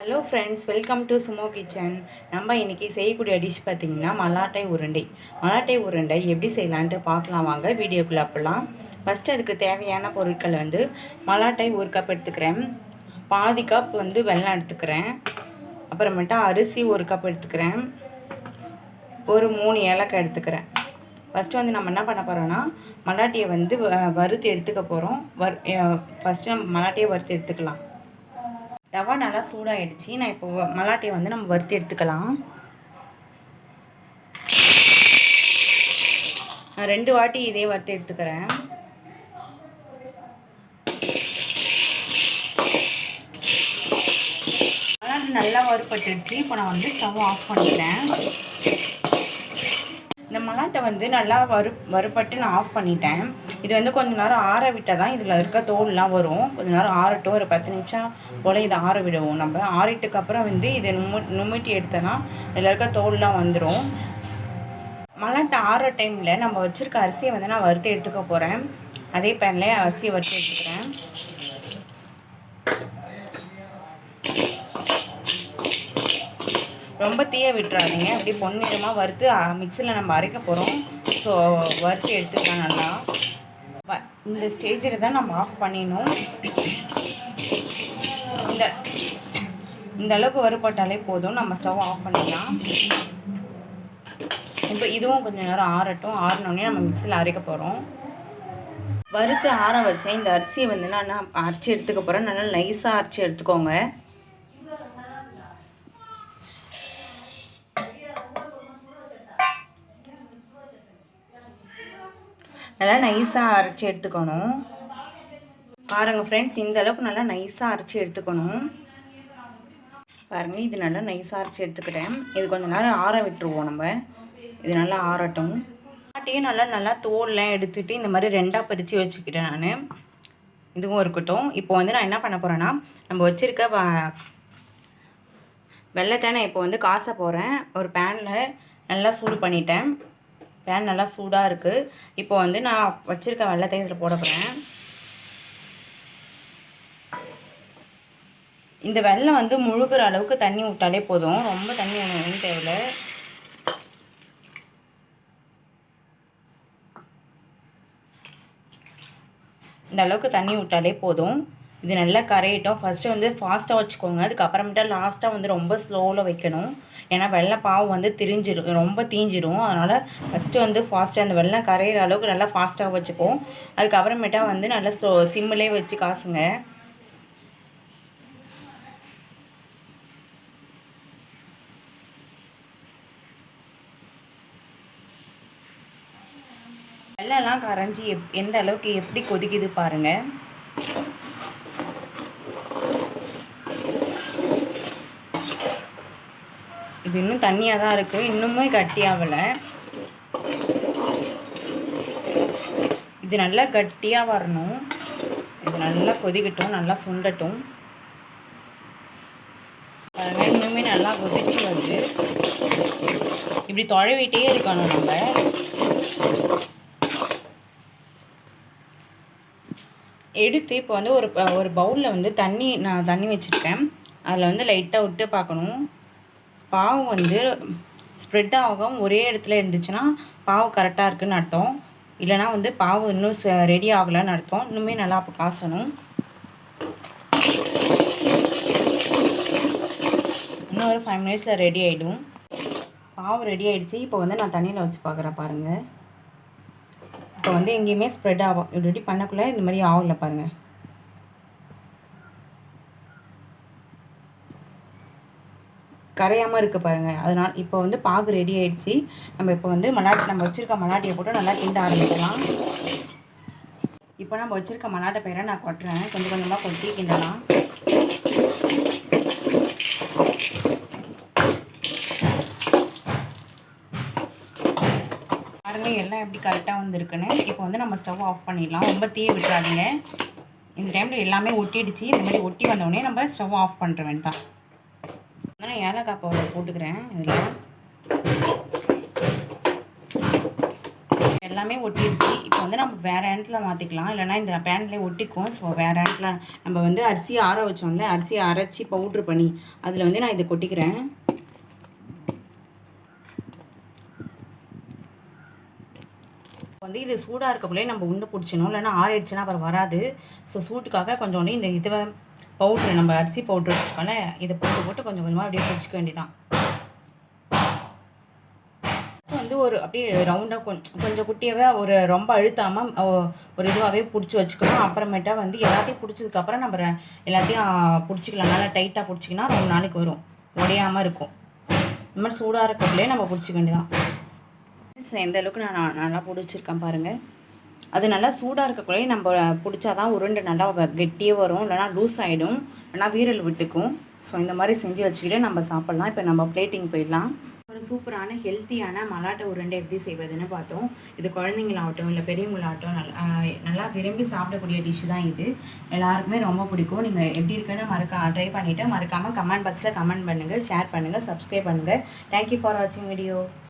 Hello friends, welcome to Sumo kitchen. நம்ம இன்றைக்கி செய்யக்கூடிய டிஷ் பார்த்திங்கன்னா மல்லாட்டை உருண்டை. மல்லாட்டை உருண்டை எப்படி செய்யலான்ட்டு பார்க்கலாம் வாங்க. வீடியோக்குள்ளே போகலாம். ஃபஸ்ட்டு அதுக்கு தேவையான பொருட்கள் மல்லாட்டை 1 கப் எடுத்துக்கிறேன். பாதி கப் வெல்லம் எடுத்துக்கிறேன். அப்புறமேட்டா அரிசி 1 கப் எடுத்துக்கிறேன். ஒரு 3 ஏலக்காய் எடுத்துக்கிறேன். ஃபஸ்ட்டு நம்ம என்ன பண்ண போகிறோன்னா மல்லாட்டையை வறுத்து எடுத்துக்க போகிறோம். ஃபஸ்ட்டு நம்ம மல்லாட்டையை வறுத்து எடுத்துக்கலாம். தவா நல்லா சூடாகிடுச்சு. நான் இப்போ மல்லாட்டையை நம்ம வறுத்து எடுத்துக்கலாம். நான் 2 வாட்டி இதே வறுத்து எடுத்துக்கிறேன். மல்லாட்டை நல்லா வறுப்பட்டுடுச்சு. இப்போ நான் ஸ்டவ் ஆஃப் பண்ணிக்கிறேன். இந்த மல்லாட்டை நல்லா வறுப்பட்டு நான் ஆஃப் பண்ணிட்டேன். இது கொஞ்சம் நேரம் ஆற விட்டால் தான் இதில் இருக்க தோல்லாம் வரும். கொஞ்சம் நேரம் ஆறட்டும். ஒரு 10 நிமிஷம் போல் இதை ஆற விடுவோம். நம்ம ஆறிட்டுக்கு அப்புறம் இதை நுமிட்டி எடுத்தோன்னா இதில் இருக்க தோல்லாம் வந்துடும். மல்லாட்டை ஆற டைமில் நம்ம வச்சுருக்க அரிசியை நான் வறுத்து எடுத்துக்க போகிறேன். அதே பேனில் அரிசியை வறுத்து எடுத்துக்கிறேன். ரொம்ப தீய விட்டுறாதீங்க. அப்படி பொன்னிறமாக வறுத்து மிக்சியில் நம்ம அரைக்க போகிறோம். ஸோ வறுத்து எடுத்துக்கலாம் நல்லா. இந்த ஸ்டேஜில் தான் நம்ம ஆஃப் பண்ணிடணும். இந்த அளவுக்கு வறுபட்டாலே போதும். நம்ம ஸ்டவ் ஆஃப் பண்ணிடலாம். இப்போ இதுவும் கொஞ்சம் நேரம் ஆறட்டும். ஆறினோடனே நம்ம மிக்சியில் அரைக்க போகிறோம். வறுத்து ஆற வச்சேன் இந்த அரிசியை நான் அரைச்சி எடுத்துக்க போகிறேன். நல்லா நைஸாக அரைச்சி எடுத்துக்கோங்க. நல்லா நைஸாக அரைச்சி எடுத்துக்கணும். பாருங்கள் ஃப்ரெண்ட்ஸ், இந்த அளவுக்கு நல்லா நைஸாக அரைச்சி எடுத்துக்கணும். பாருங்கள், இது நல்லா நைஸாக அரைச்சி எடுத்துக்கிட்டேன். இது கொஞ்சம் நேரம் ஆற விட்டுருவோம். நம்ம இது நல்லா ஆறட்டும். ஆட்டையும் நல்லா தோல்லாம் எடுத்துகிட்டு இந்த மாதிரி 2ஆக பிரித்து வச்சுக்கிட்டேன் நான். இதுவும் இருக்கட்டும். இப்போ நான் என்ன பண்ண போகிறேன்னா நம்ம வச்சுருக்க வெள்ளத்தை நான் இப்போ காச போகிறேன். ஒரு பேனில் நல்லா சூடு பண்ணிட்டேன். பேன் நல்லா சூடாக இருக்குது. இப்போ நான் வச்சுருக்க வெள்ளத்தை இதில் போட போகிறேன். இந்த வெல்லம் முழுகிற அளவுக்கு தண்ணி விட்டாலே போதும். ரொம்ப தண்ணி ஒன்றும் தேவையில்லை. இந்த அளவுக்கு தண்ணி விட்டாலே போதும். இது நல்லா கரையிட்டோம். ஃபஸ்ட்டு ஃபாஸ்ட்டாக வச்சுக்கோங்க. அதுக்கப்புறமேட்டா லாஸ்ட்டாக ரொம்ப ஸ்லோவில் வைக்கணும். ஏன்னா வெள்ளம் பாவு திரிஞ்சிடும், ரொம்ப தீஞ்சிடும். அதனால் ஃபஸ்ட்டு ஃபாஸ்ட்டாக அந்த வெள்ளம் கரையிற அளவுக்கு நல்லா ஃபாஸ்ட்டாக வச்சுப்போம். அதுக்கப்புறமேட்டா நல்லா சிம்மிலே வச்சு காசுங்க. வெள்ளம்லாம் கரைஞ்சி எந்த அளவுக்கு எப்படி கொதிக்குது பாருங்கள். இது இன்னும் தண்ணியாக தான் இருக்குது. இன்னுமே கட்டியாகலை. இது நல்லா கட்டியாக வரணும். இது நல்லா கொதிக்கட்டும், நல்லா சுண்டட்டும். பாருங்கள், இன்னுமே நல்லா கொதிச்சு வருது. இப்படி தொலைவிட்டே இருக்கணும். நம்ம எடுத்து இப்போ ஒரு பவுலில் நான் தண்ணி வச்சுருக்கேன். அதில் லைட்டாக விட்டு பார்க்கணும். பாவு ஸ்ப்ரெட் ஆகும் ஒரே இடத்துல இருந்துச்சுன்னா பாவு கரெக்டாக இருக்குதுன்னு அர்த்தம். இல்லைனா பாவு இன்னும் ரெடி ஆகலைன்னு அர்த்தம். இன்னுமே நல்லா அப்போ காசணும். இன்னும் ஒரு 5 மினிட்ஸில் ரெடி ஆகிடும். பாவு ரெடி ஆகிடுச்சு. இப்போ நான் தண்ணியில் வச்சு பார்க்குறேன். பாருங்கள், இப்போ எங்கேயுமே ஸ்ப்ரெட் ஆகும். இப்படி பண்ணக்குள்ளே இந்த மாதிரி ஆகலை. பாருங்கள், கரையாமல் இருக்குது பாருங்கள். அதனால் இப்போ பாகு ரெடி ஆகிடுச்சு. நம்ம இப்போ மல்லாட்டை நம்ம வச்சுருக்க மல்லாட்டையை போட்டு நல்லா கிண்ட ஆரம்பிக்கலாம். இப்போ நம்ம வச்சுருக்க மல்லாட்டை பயிரை நான் கொட்டுறேன். கொஞ்சம் கொஞ்சமாக கொட்டி கிண்டலாம். பாருங்கள், எல்லாம் எப்படி கரெக்டாக வந்துருக்குன்னு. இப்போ நம்ம ஸ்டவ் ஆஃப் பண்ணிடலாம். ரொம்ப தீய விட்டுறாதீங்க. இந்த டைமில் எல்லாமே ஒட்டிடுச்சு. இந்த மாதிரி ஒட்டி வந்தோடனே நம்ம ஸ்டவ் ஆஃப் பண்ணுற வேண்டாம். நான் ஏலக்காய் பவுடர் போட்டுக்கிறேன். இதில் எல்லாமே ஒட்டிடுச்சு. இப்போ வந்து நம்ம வேறு இடத்துல மாற்றிக்கலாம், இல்லைனா இந்த பேன்லேயே ஒட்டிக்கும். ஸோ வேறு இடத்துல நம்ம வந்து அரிசியை ஆற வச்சோம்ல, அரிசியை அரைச்சி பவுட்ரு பண்ணி அதில் வந்து நான் இதை கொட்டிக்கிறேன். வந்து இது சூடாக இருக்கக்குள்ளே நம்ம உண்டை பிடிச்சிடணும், இல்லைனா ஆறிடுச்சுன்னா அப்புறம் வராது. ஸோ சூட்டுக்காக கொஞ்சோண்டு இந்த இதை பவுட்ரு, நம்ம அரிசி பவுட்ரு வச்சுருக்கோம்ல, இதை போட்டு கொஞ்சம் கொஞ்சமாக அப்படியே பிடிச்சிக்க வேண்டியதான். வந்து ஒரு அப்படியே ரவுண்டாக கொஞ்சம் குட்டியாகவே ஒரு ரொம்ப அழுத்தாமல் ஒரு இதுவாகவே பிடிச்சி வச்சுக்கணும். அப்புறமேட்டா வந்து எல்லாத்தையும் பிடிச்சதுக்கப்புறம் நம்ம எல்லாத்தையும் பிடிச்சிக்கலாம். நல்லா டைட்டாக பிடிச்சிக்கினா ரொம்ப நாளைக்கு வரும், உடையாமல் இருக்கும். இந்த மாதிரி சூடாக இருக்கக்குள்ளே நம்ம பிடிச்சிக்க வேண்டியதான். எந்த அளவுக்கு நான் நல்லா பிடிச்சிருக்கேன் பாருங்கள். அது நல்லா சூடாக இருக்கக்குள்ளே நம்ம பிடிச்சாதான் உருண்டை நல்லா கெட்டியே வரும், இல்லைனா லூஸ் ஆகிடும், இல்லைனா வீரல் விட்டுக்கும். ஸோ இந்த மாதிரி செஞ்சு வச்சுக்கிட்டு நம்ம சாப்பிட்லாம். இப்போ நம்ம பிளேட்டிங் போயிடலாம். ஒரு சூப்பரான ஹெல்த்தியான மலாட்டை உருண்டை எப்படி செய்வதுன்னு பார்த்தோம். இது குழந்தைங்களாகட்டும் இல்லை பெரியவங்களாகட்டும் நல்லா விரும்பி சாப்பிடக்கூடிய டிஷ்ஷு தான் இது. எல்லாருக்குமே ரொம்ப பிடிக்கும். நீங்கள் எப்படி இருக்குன்னு ட்ரை பண்ணிவிட்டு மறக்காமல் கமெண்ட் பாக்ஸில் கமெண்ட் பண்ணுங்கள், ஷேர் பண்ணுங்கள், சப்ஸ்கிரைப் பண்ணுங்கள். தேங்க்யூ ஃபார் வாட்சிங் வீடியோ.